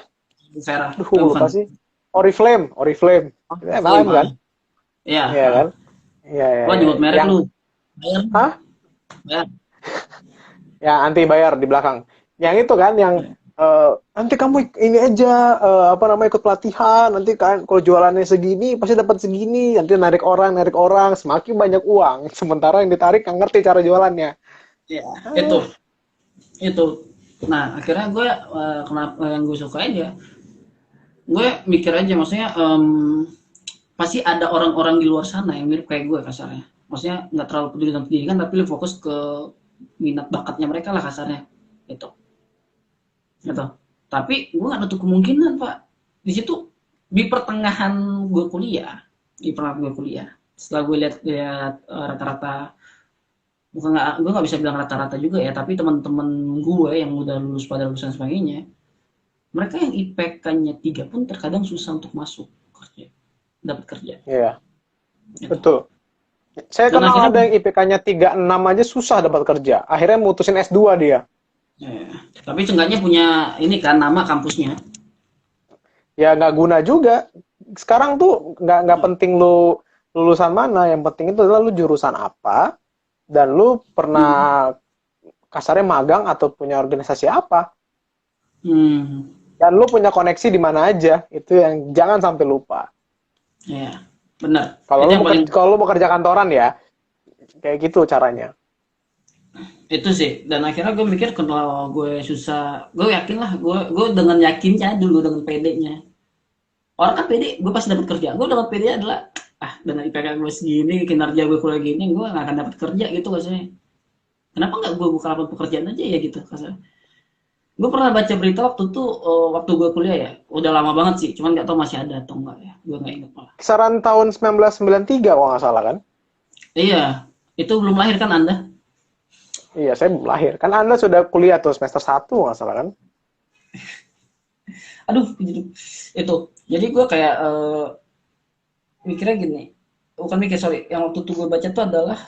Vera, Duh, gue lupa Relevan. sih. Oriflame, Oriflame. Oh, Itu MLM kan? iya, Iya kan? Iya, iya, lo iya. nyebut merek Yang, lu. Bayar, hah? bayar. Ya anti bayar di belakang. Yang itu kan, yang nanti kamu ini aja, apa namanya, ikut pelatihan, nanti kan kalau jualannya segini, pasti dapat segini, nanti narik orang, semakin banyak uang. Sementara yang ditarik nggak ngerti cara jualannya. Iya, Ah, itu. Nah, akhirnya gue kenapa yang gue suka aja, gue mikir aja maksudnya pasti ada orang-orang di luar sana yang mirip kayak gue kasarnya, maksudnya nggak terlalu peduli dengan pendidikan tapi lebih fokus ke minat bakatnya mereka lah kasarnya itu gitu. Tapi gue nggak nutup kemungkinan pak, di situ di pertengahan gue kuliah, setelah gue lihat rata-rata, bukan nggak, gue nggak bisa bilang rata-rata juga ya, tapi teman-teman gue yang udah lulus pada lulusan sebagainya, mereka yang IPK-nya 3 pun terkadang susah untuk masuk kerja, dapat kerja iya, gitu. betul. Saya Dan kenal akhirnya ada yang IPK-nya 36 aja susah dapat kerja. Akhirnya mutusin S2 dia. tapi seenggaknya punya ini kan nama kampusnya. Ya nggak guna juga. Sekarang tuh nggak penting lu lulusan mana, yang penting itu adalah lu jurusan apa dan lu Hmm. pernah kasarnya magang atau punya organisasi apa Hmm. dan lu punya koneksi di mana aja, itu yang jangan sampai lupa. Ya, benar. Kalau Itu lu yang paling kalau lu bekerja kantoran ya kayak gitu caranya. itu sih. Dan akhirnya gue mikir kalau gue susah, gue yakin lah, gue dengan yakinnya dulu dengan PD-nya. Orang kan PD, gue pasti dapat kerja. Gue dapat PD adalah dengan IPK gue segini, kinerja gue kuliah gini, gue gak akan dapat kerja gitu kasarnya. Kenapa nggak gue buka lapangan pekerjaan aja ya gitu kasarnya. Gue pernah baca berita waktu itu, waktu gue kuliah ya, udah lama banget sih, cuman nggak tahu masih ada atau enggak ya, gue nggak ingat malah. Kisaran tahun 1993 kalau nggak salah kan. Iya, itu belum lahir kan Anda? Iya, saya belum lahir. Kan Anda sudah kuliah tuh semester 1 nggak salah kan. Aduh, itu. Jadi gue kayak mikirnya gini, bukan mikir sorry, yang waktu itu gue baca tuh adalah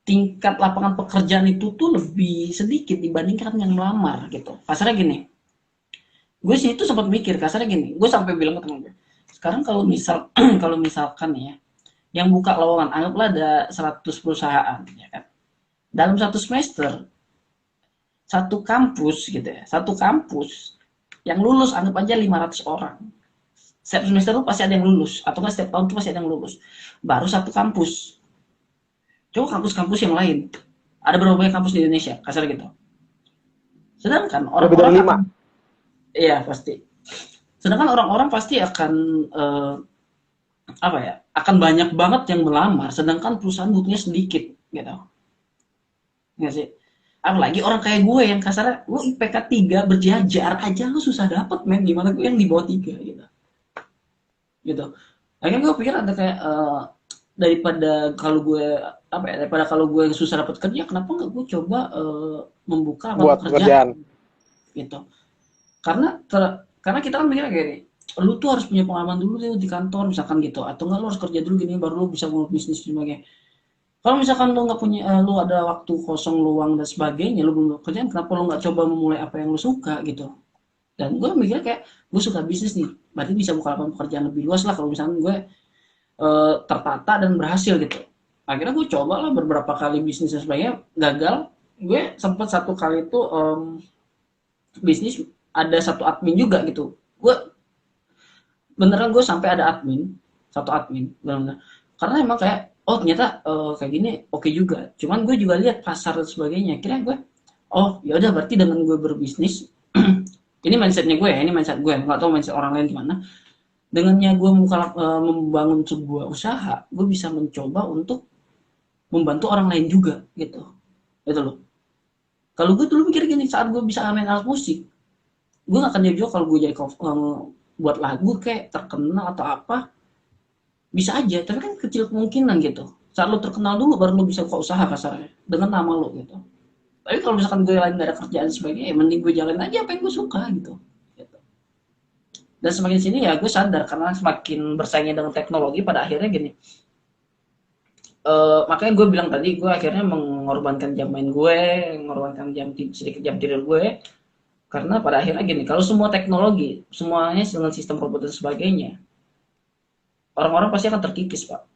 tingkat lapangan pekerjaan itu tuh lebih sedikit dibandingkan yang melamar gitu. Kasarnya gini, gue sih itu sempat mikir kasarnya gini, gue sampai bilang ke temen gue, sekarang kalau misal kalau misalkan ya yang buka lowongan, anggaplah ada 100 perusahaan, ya kan? Dalam satu semester, satu kampus gitu ya, satu kampus yang lulus anggap aja 500 orang. Setiap semester tuh pasti ada yang lulus, atau nggak setiap tahun tuh pasti ada yang lulus. Baru satu kampus. Coba kampus-kampus yang lain. Ada berapa banyak kampus di Indonesia, kasar gitu. Sedangkan Lebih dari orang-orang 5. akan, iya pasti. Sedangkan orang-orang pasti akan apa ya? Akan banyak banget yang melamar, sedangkan perusahaan butuhnya sedikit, gitu. Nggak sih? Apalagi orang kayak gue yang kasarnya, lu IPK 3 berjajar aja lu susah dapet men, gimana gue yang di bawah 3 gitu. Gitu. Akhirnya gue pikir ada kayak daripada kalau gue apa ya, daripada kalau gue susah dapat kerja, kenapa nggak gue coba membuka lapangan Buat pekerjaan. gitu. Karena kita kan mikirnya kayak nih, lu tuh harus punya pengalaman dulu deh di kantor misalkan gitu, atau enggak lu harus kerja dulu gini baru lu bisa mulai bisnis dan sebagainya. Kalau misalkan lu nggak punya, lu ada waktu kosong luang dan sebagainya, lu belum kerjaan, kenapa lu nggak coba memulai apa yang lu suka gitu. Dan gue mikirnya kayak gue suka bisnis nih, berarti bisa buka lapangan pekerjaan lebih luas lah kalau misalkan gue tertata dan berhasil gitu. Akhirnya gue coba lah beberapa kali bisnis dan sebagainya, gagal. Gue sempat satu kali itu bisnis ada satu admin juga gitu. Gue beneran gue sampai ada admin, satu admin, bener-bener. Karena emang kayak, oh ternyata kayak gini oke juga. Cuman gue juga lihat pasar dan sebagainya. Kira gue, oh ya udah berarti dengan gue berbisnis, ini mindsetnya gue ya, ini mindset gue, nggak tahu mindset orang lain gimana. Dengannya gue membangun sebuah usaha, gue bisa mencoba untuk membantu orang lain juga gitu, gitu loh. Kalau gue dulu mikir gini, saat gue bisa main alat musik, gue gak akan jauh-jauh kalau gue jadi buat lagu kayak terkenal atau apa, bisa aja, tapi kan kecil kemungkinan gitu. Saat lo terkenal dulu baru lo bisa buka usaha kasarnya dengan nama lo gitu. Tapi kalau misalkan gue lain gak ada kerjaan sebagainya, ya mending gue jalan aja apa yang gue suka gitu. Dan semakin sini ya gue sadar karena semakin bersaingnya dengan teknologi pada akhirnya gini. Makanya gue bilang tadi gue akhirnya mengorbankan jam main gue, mengorbankan sedikit jam tidur gue, karena pada akhirnya gini, kalau semua teknologi semuanya dengan sistem robot dan sebagainya, orang-orang pasti akan terkikis pak.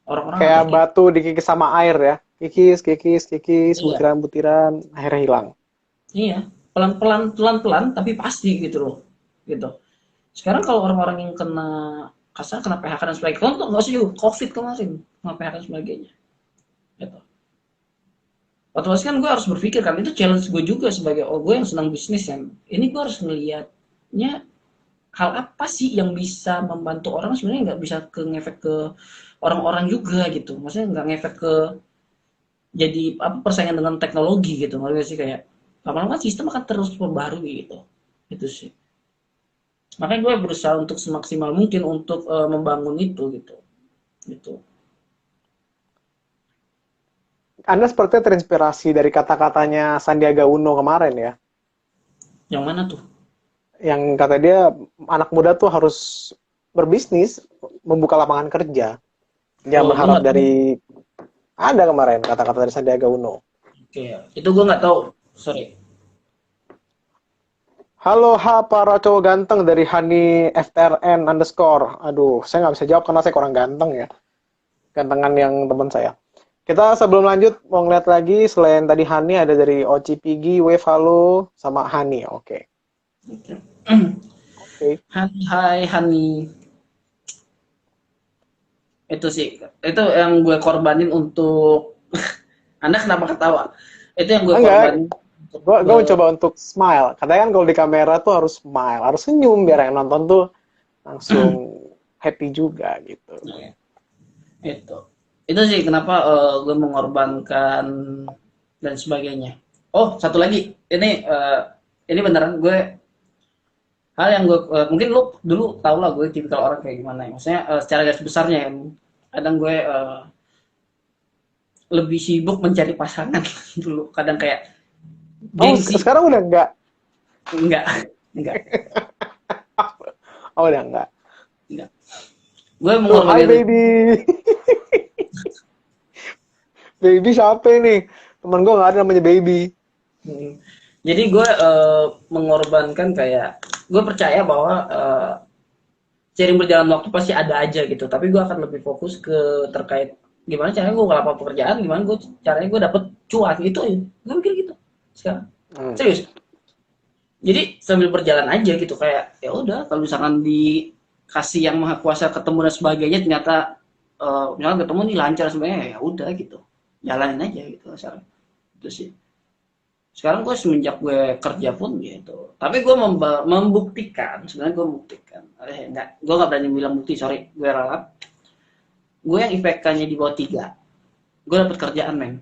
Orang-orang akan Kayak terkikis. batu dikikis sama air ya. Kikis, kikis, kikis, Iya, butiran-butiran, akhirnya hilang. iya, pelan-pelan tapi pasti gitu loh, gitu. Sekarang kalau orang-orang yang kena kasar, kena PHK dan sebagainya, kan nggak usah juga COVID kemarin, kena PHK dan sebagainya, gitu. Otomatis kan gue harus berpikir kan, itu challenge gue juga sebagai gue yang senang bisnis kan. Ini gue harus ngelihatnya hal apa sih yang bisa membantu orang, sebenarnya nggak bisa ngefek ke orang-orang juga gitu. Maksudnya nggak ngefek ke jadi apa persaingan dengan teknologi gitu. Maksudnya sih kayak lama-lama sistem akan terus membarui gitu. Itu sih. Makanya gue berusaha untuk semaksimal mungkin untuk membangun itu gitu. Gitu. Anda sepertinya terinspirasi dari kata-katanya Sandiaga Uno kemarin ya. Yang mana tuh? Yang kata dia, anak muda tuh harus berbisnis, membuka lapangan kerja. Jangan berharap dari... Ada kemarin kata-kata dari Sandiaga Uno. Oke, itu gue nggak tahu. Sorry. Halo para cowok ganteng dari Hani FTRN _. Aduh, saya nggak bisa jawab karena saya kurang ganteng ya. Gantengan yang teman saya. Kita sebelum lanjut mau ngeliat lagi, selain tadi Hani ada dari Oci Pigi, Wave Halo, sama Hani. Oke. Hai Hani. Itu sih, itu yang gue korbanin untuk Anda kenapa ketawa? Itu yang gue korbanin. Gue mencoba untuk smile. Katanya kan kalau di kamera tuh harus smile, harus senyum biar yang nonton tuh langsung happy juga gitu. Itu sih kenapa gue mengorbankan dan sebagainya. Oh, satu lagi, ini beneran gue hal yang gue mungkin lu dulu tau lah gue tipikal orang kayak gimana ya. Maksudnya secara garis besarnya ya, kadang gue lebih sibuk mencari pasangan dulu. Kadang kayak gengsi. Sekarang udah enggak? Enggak. Oh, udah enggak. Gue mengorbankan. Hai baby. Baby siapa nih? Temen gue nggak ada namanya baby. Jadi gue mengorbankan kayak gue percaya bahwa seiring berjalan waktu pasti ada aja gitu. Tapi gue akan lebih fokus ke terkait gimana caranya gue ngelamar pekerjaan, gimana gue caranya gue dapet cuan gitu ya. Gue mikir gitu sekarang. Hmm. Serius. Jadi sambil berjalan aja gitu kayak ya udah kalau misalkan dikasih yang maha kuasa ketemu dan sebagainya ternyata misalkan ketemu nih lancar sebenarnya ya udah gitu. Jalanin aja gitu sekarang. Itu sih. Sekarang gue semenjak gue kerja pun gitu. Tapi gue membuktikan, sebenarnya gue membuktikan. Enggak, gue nggak berani bilang bukti, sorry. Gue ralat. Gue yang IPK-nya di bawah 3. Gue dapet kerjaan, men.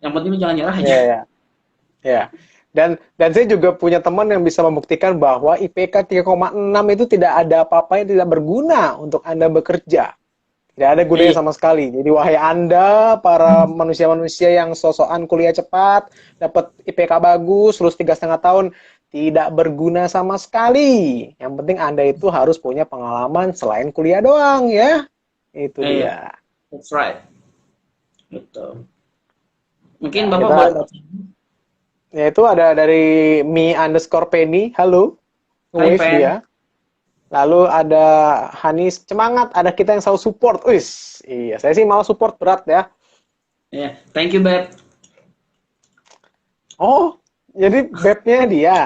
Yang penting lu jangan nyerah aja. Ya, ya, ya. Dan saya juga punya teman yang bisa membuktikan bahwa IPK 3,6 itu tidak ada apa-apa yang tidak berguna untuk Anda bekerja. Tidak ada gunanya sama sekali. Jadi wahai Anda, para manusia-manusia yang sosokan kuliah cepat, dapat IPK bagus, lulus 3,5 tahun, tidak berguna sama sekali. Yang penting Anda itu harus punya pengalaman selain kuliah doang ya. Itu dia. That's right. Gitu. Mungkin Nah, Bapak kita, boleh baca. yaitu ada dari me_penny, halo, Hai, wave Pen. dia. Lalu ada Hanis, semangat, ada kita yang selalu support. Wis, iya, saya sih malah support berat ya. Ya, thank you, Beb. Oh, jadi bebnya dia.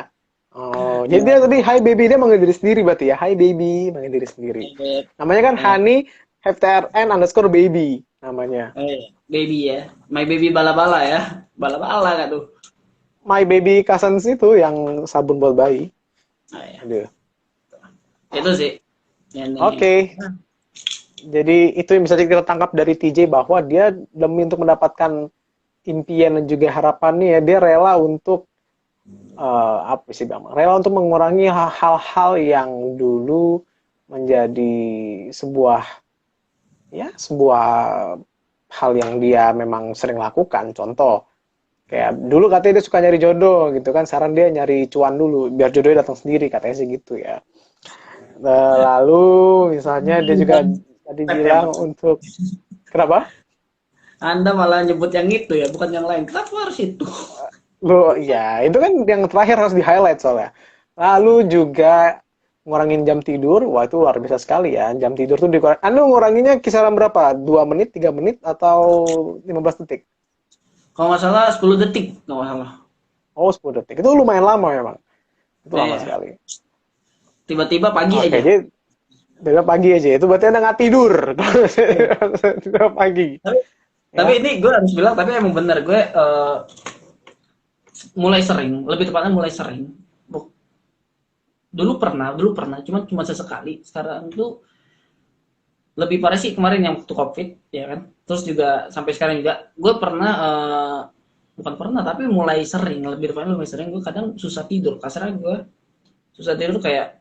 Oh, jadi dia tadi hi baby, dia manggil diri sendiri berarti ya. Hi baby, manggil diri sendiri. Beb. Namanya kan Hani _baby namanya. Baby ya. My baby bala-bala ya. Bala-bala gak tuh? My baby cousins itu yang sabun buat bayi. Ya. Aduh. Itu sih. Oke. Jadi itu yang bisa kita tangkap dari TJ bahwa dia demi untuk mendapatkan impian dan juga harapannya ya, dia rela untuk apa sih Bang? Rela untuk mengurangi hal-hal yang dulu menjadi sebuah hal yang dia memang sering lakukan. Contoh, kayak dulu katanya dia suka nyari jodoh gitu kan, sekarang dia nyari cuan dulu biar jodohnya datang sendiri, katanya sih gitu ya. Lalu misalnya dia juga tadi bilang untuk kenapa? Anda malah nyebut yang itu ya, bukan yang lain. Kenapa harus itu? Lo ya, itu kan yang terakhir harus di-highlight soalnya. Lalu juga ngurangin jam tidur, wah itu luar biasa sekali ya. Jam tidur tuh dikurangin. Anda nguranginnya kisaran berapa? 2 menit, 3 menit, atau 15 detik? Kalau nggak salah 10 detik, nggak salah. Oh, 10 detik. Itu lumayan lama memang. Itu lama sekali. Tiba-tiba pagi aja. Jadi tiba pagi aja. Itu berarti Anda nggak tidur. Tiba pagi. Tapi ini gue harus bilang, tapi emang bener gue mulai sering, lebih tepatnya mulai sering. Dulu pernah, cuma sesekali. Sekarang tuh lebih parah sih kemarin yang waktu COVID, ya kan. Terus juga sampai sekarang juga, gue pernah bukan pernah, tapi mulai sering, lebih tepatnya mulai sering. Gue kadang susah tidur. Kasarnya gue susah tidur kayak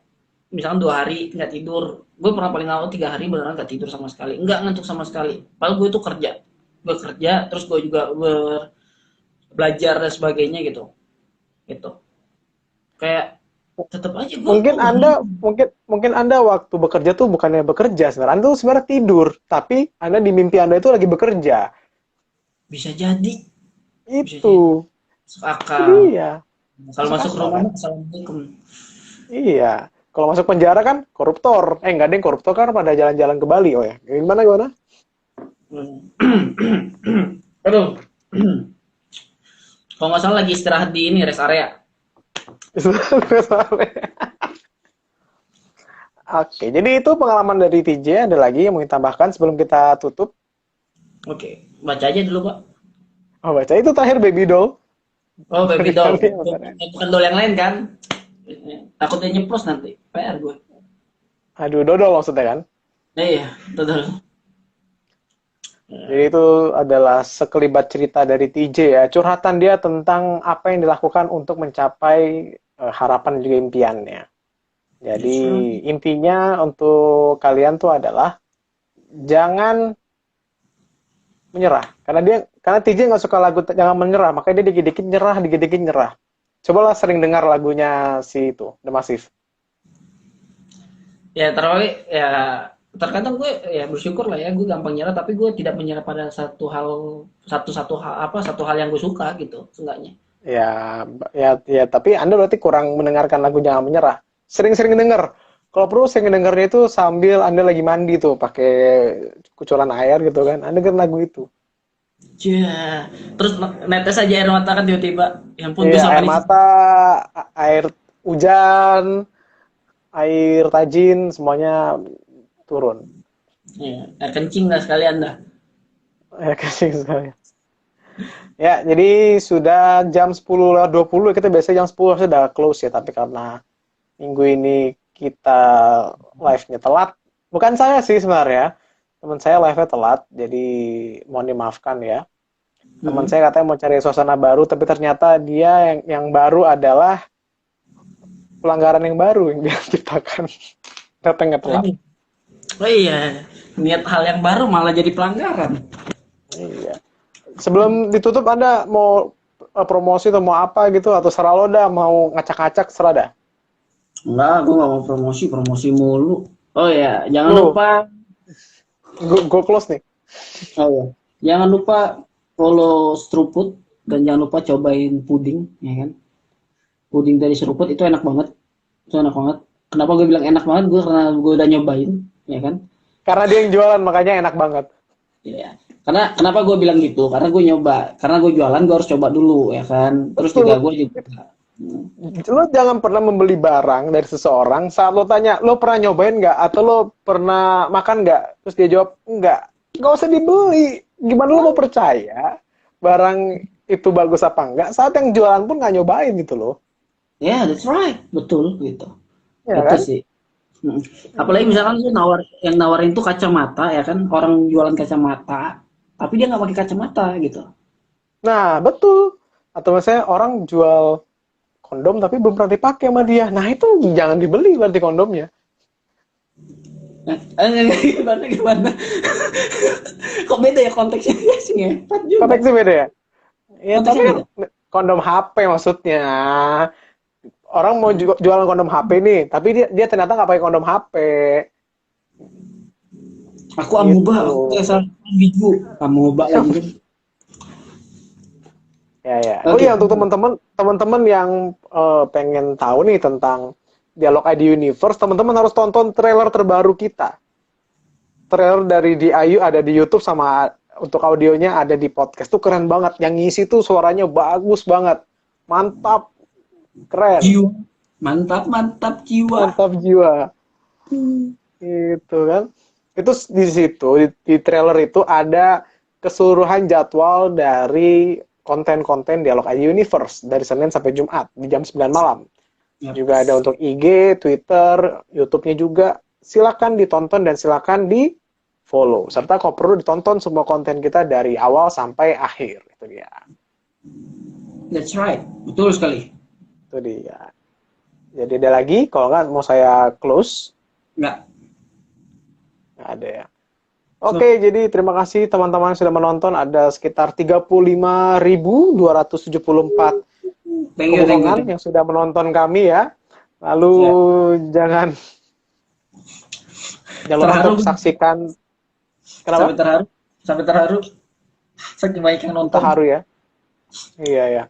misalkan 2 hari nggak tidur. Gue pernah paling lama 3 hari beneran nggak tidur sama sekali, nggak ngantuk sama sekali. Padahal gue itu kerja, terus gue juga belajar dan sebagainya gitu. Kayak tetap aja gue mungkin Anda waktu bekerja tuh bukannya bekerja sebenarnya. Anda tuh sebenarnya tidur, tapi Anda di mimpi Anda itu lagi bekerja. Bisa jadi. Itu. Akal. Iya. Kalau masuk rumah, assalamualaikum. Iya. Kalau masuk penjara kan koruptor. Enggak deh, koruptor kan pada jalan-jalan ke Bali. Oh ya, gimana? Aduh. Kalau nggak salah lagi istirahat di ini rest area. Oke, jadi itu pengalaman dari TJ. Ada lagi yang mau ditambahkan sebelum kita tutup? Oke, baca aja dulu Pak. Oh, baca itu terakhir baby doll. Oh, baby doll. Bukan doll yang lain kan? Takutnya nyeplos nanti. PR gue. Aduh, dodol maksudnya kan? Iya, dodol. Jadi itu adalah sekelibat cerita dari TJ ya. Curhatan dia tentang apa yang dilakukan untuk mencapai harapan juga impiannya. Jadi intinya untuk kalian tuh adalah jangan menyerah. Karena TJ nggak suka lagu jangan menyerah, makanya dia dikit-dikit nyerah. Cobalah sering dengar lagunya si itu, The Massive. Ya terkadang gue ya bersyukur lah ya, gue gampang nyerah, tapi gue tidak menyerah pada satu hal yang gue suka gitu, seenggaknya. Ya, tapi Anda berarti kurang mendengarkan lagu Jangan Menyerah. Sering-sering denger. Kalau perlu saya ngedengarnya itu sambil Anda lagi mandi tuh pakai kucuran air gitu kan. Anda dengerin lagu itu. Ya, terus netes aja air mata kan tiba-tiba. Ya ampun, gue Iya, sama air nih. mata, air hujan, air tajin, semuanya turun. Ya, air kencing lah sekalian dah. Ya kasih sekali. Ya, jadi sudah jam 10:20, kita biasanya jam 10 sudah close ya, tapi karena minggu ini kita live-nya telat. Bukan saya sih sebenarnya, teman saya live-nya telat, jadi mohon dimaafkan ya. Teman Mm-mm. saya katanya mau cari suasana baru, tapi ternyata dia yang baru adalah pelanggaran yang baru yang dia ciptakan. Datangnya Oh, telat. oh iya, niat hal yang baru malah jadi pelanggaran. Iya. Sebelum ditutup, Anda mau promosi atau mau apa gitu, atau serah lo dah, mau ngacak-ngacak, serah dah. Enggak, gue gak mau promosi, promosi mulu. Oh ya, jangan Lu, lupa. gue close nih. Oh ya, jangan lupa follow Struput dan jangan lupa cobain puding, ya kan? Puding dari Seruput itu enak banget. Itu enak banget. Kenapa gue bilang enak banget? Gue karena gue udah nyobain, ya kan? Karena dia yang jualan, makanya enak banget. Ya. Karena kenapa gue bilang gitu? Karena gue nyoba. Karena gue jualan, gue harus coba dulu, ya kan? Terus juga Betul. gue juga. Lo jangan pernah membeli barang dari seseorang saat lo tanya, lo pernah nyobain nggak? Atau lo pernah makan nggak? Terus dia jawab, nggak. Nggak usah dibeli. Gimana lo mau percaya barang itu bagus apa enggak saat yang jualan pun nggak nyobain gitu loh. Ya, that's right. Betul, gitu. Ya Itu kan? sih. Mm. Apalagi misalkan lu yang nawarin tuh kacamata, ya kan? Orang jualan kacamata, tapi dia nggak pakai kacamata, gitu. Nah, betul. Atau misalnya orang jual kondom tapi belum pernah dipakai sama dia. Nah, itu jangan dibeli berarti kondomnya. Gimana gimana? Kok beda ya konteksnya sih ya? Tepat juga. Konteks beda ya? Ya, tapi Konteksnya kan beda. kondom HP maksudnya. Orang mau jualan kondom HP nih, tapi dia ternyata nggak pakai kondom HP. Aku amuba, Gitu. aku kayak salah ambigu. Amuba lagi kan. Ya, ya. Oh Oke. iya, untuk teman-teman yang pengen tahu nih tentang Dialog ID Universe, teman-teman harus tonton trailer terbaru kita. Trailer dari DIU ada di YouTube, sama untuk audionya ada di podcast. Tuh keren banget. Yang ngisi tuh suaranya bagus banget. Mantap, keren. Jiwa. Mantap, mantap jiwa. Mantap jiwa. Itu kan. Itu di situ di trailer itu ada keseluruhan jadwal dari konten-konten Dialog ID Universe dari Senin sampai Jumat di jam 9 malam. Yap. Juga ada untuk IG, Twitter, YouTube-nya juga. Silakan ditonton dan silakan di follow. Serta kalau perlu ditonton semua konten kita dari awal sampai akhir. Itu dia. That's right. Betul sekali. Itu dia. Jadi ada lagi, kalau nggak mau saya close. Enggak. Nggak ada ya. Oke, jadi terima kasih teman-teman sudah menonton. Ada sekitar 35.274 Thank you, thank you. hubungan Thank you. yang sudah menonton kami ya. Lalu jangan lupa Terharu. untuk saksikan. Kenapa? Sampai terharu. Sampai terharu. Saking banyak yang nonton. Terharu ya. Iya ya.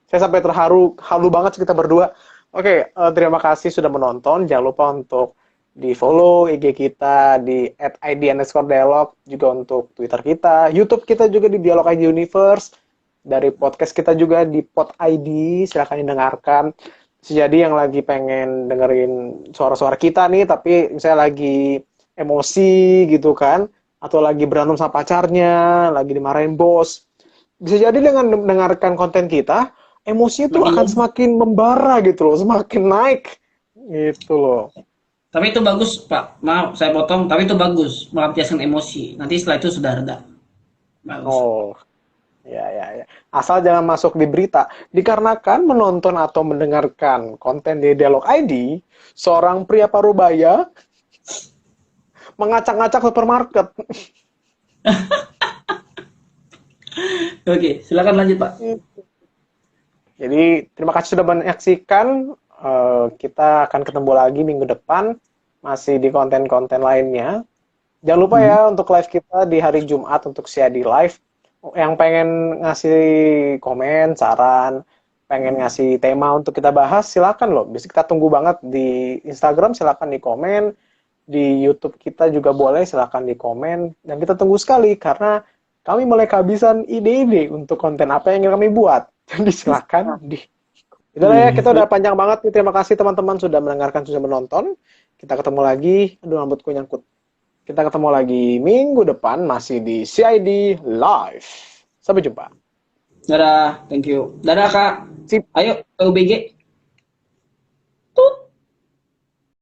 Saya sampai terharu, halu banget kita berdua. Oke, terima kasih sudah menonton. Jangan lupa untuk di follow IG kita di @id_dialog, juga untuk Twitter kita, YouTube kita juga di Dialog ID Universe, dari podcast kita juga di Pod ID, silahkan didengarkan. Jadi yang lagi pengen dengerin suara-suara kita nih, tapi misalnya lagi emosi gitu kan, atau lagi berantem sama pacarnya, lagi dimarahin bos, bisa jadi dengan mendengarkan konten kita, emosi itu akan semakin membara gitu loh, semakin naik gitu loh. Tapi itu bagus, Pak. Maaf, saya potong. Tapi itu bagus, melampiaskan emosi. Nanti setelah itu sudah reda. Bagus. Oh, ya. Asal jangan masuk di berita. Dikarenakan menonton atau mendengarkan konten di Dialog ID, seorang pria parubaya mengacak-ngacak supermarket. Oke, silakan lanjut, Pak. Jadi terima kasih sudah menyaksikan. Kita akan ketemu lagi minggu depan, masih di konten-konten lainnya. Jangan lupa ya untuk live kita di hari Jumat untuk CAD Live. Yang pengen ngasih komen, saran, pengen ngasih tema untuk kita bahas, silakan loh. Bisa kita tunggu banget di Instagram, silakan di komen. Di YouTube kita juga boleh, silakan di komen. Dan kita tunggu sekali karena kami mulai kehabisan ide-ide untuk konten apa yang ingin kami buat. Jadi silakan di. Itulah ya, kita udah panjang banget nih. Terima kasih teman-teman sudah mendengarkan, sudah menonton. Kita ketemu lagi. Aduh, rambutku nyangkut. Kita ketemu lagi minggu depan masih di CID Live. Sampai jumpa. Dadah, thank you. Dadah Kak. Sip. Ayo ke UBG.